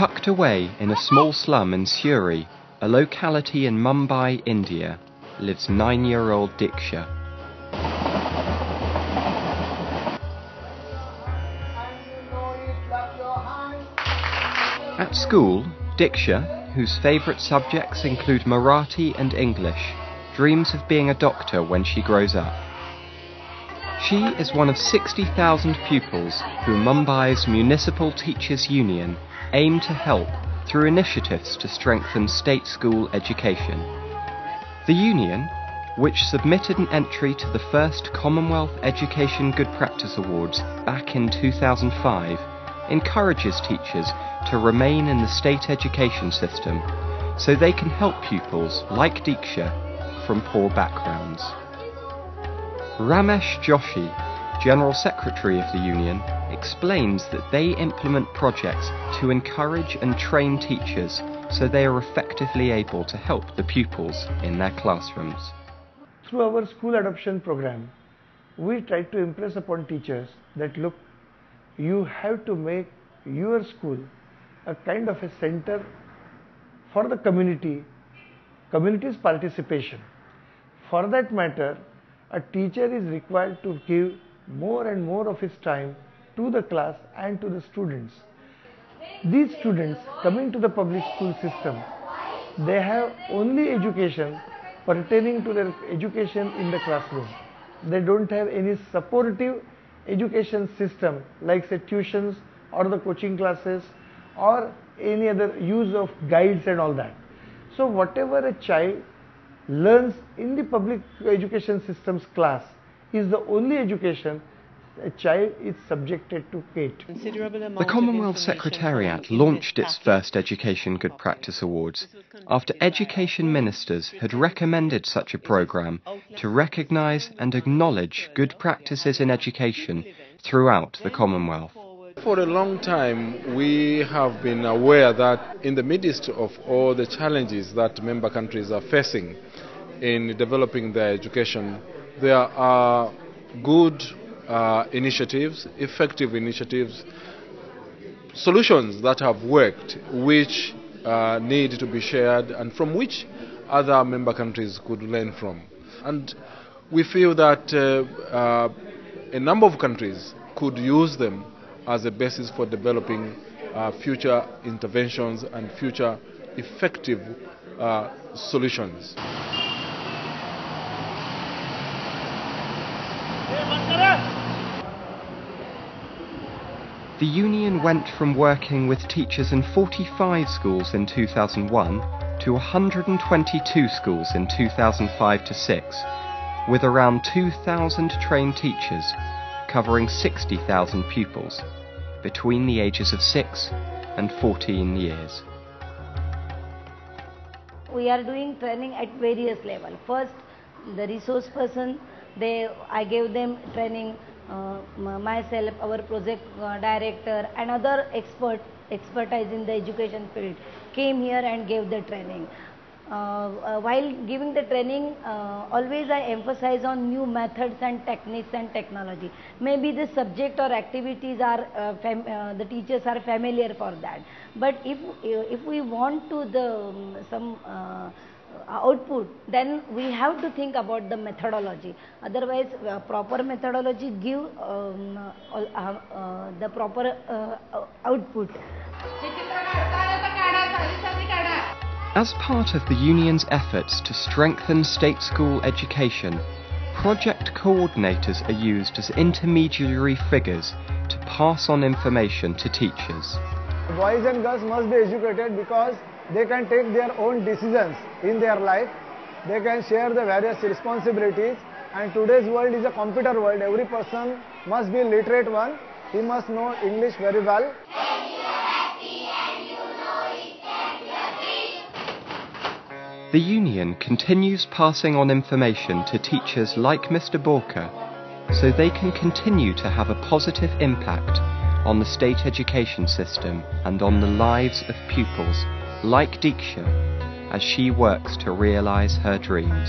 Tucked away in a small slum in Suri, a locality in Mumbai, India, lives 9-year-old Diksha. At school, Diksha, whose favourite subjects include Marathi and English, dreams of being a doctor when she grows up. She is one of 60,000 pupils who Mumbai's Municipal Teachers Union aim to help through initiatives to strengthen state school education. The union, which submitted an entry to the first Commonwealth Education Good Practice Awards back in 2005, encourages teachers to remain in the state education system so they can help pupils like Diksha from poor backgrounds. RAMESH JOSHI, General Secretary of the Union, explains that they implement projects to encourage and train teachers so they are effectively able to help the pupils in their classrooms. Through our school adoption program, we try to impress upon teachers that look, you have to make your school a kind of a center for the community's participation. For that matter, a teacher is required to give more and more of his time to the class and to the students. These students coming to the public school system, they have only education pertaining to their education in the classroom. They don't have any supportive education system like say tuitions or the coaching classes or any other use of guides and all that. So whatever a child learns in the public education system's class is the only education a child is subjected to get. The Commonwealth Secretariat launched its first Education Good Practice Awards after education ministers had recommended such a programme to recognise and acknowledge good practices in education throughout the Commonwealth. For a long time, we have been aware that in the midst of all the challenges that member countries are facing in developing their education, there are good initiatives, effective initiatives, solutions that have worked which need to be shared and from which other member countries could learn from. And we feel that a number of countries could use them as a basis for developing future interventions and future effective solutions. The union went from working with teachers in 45 schools in 2001 to 122 schools in 2005 to 6, with around 2,000 trained teachers covering 60,000 pupils between the ages of 6 and 14 years. We are doing training at various levels. First, the resource person, I gave them training. Myself, our project director and other expertise in the education field came here and gave the training. While giving the training, always I emphasize on new methods and techniques and technology. Maybe the subject or activities are the teachers are familiar for that. But if we want to some output, then we have to think about the methodology. Otherwise, proper methodology give the proper output. As part of the union's efforts to strengthen state school education, project coordinators are used as intermediary figures to pass on information to teachers. Boys and girls must be educated because they can take their own decisions in their life. They can share the various responsibilities, and today's world is a computer world. Every person must be a literate one. He must know English very well. The union continues passing on information to teachers like Mr. BORKAR so they can continue to have a positive impact on the state education system and on the lives of pupils like Diksha as she works to realise her dreams.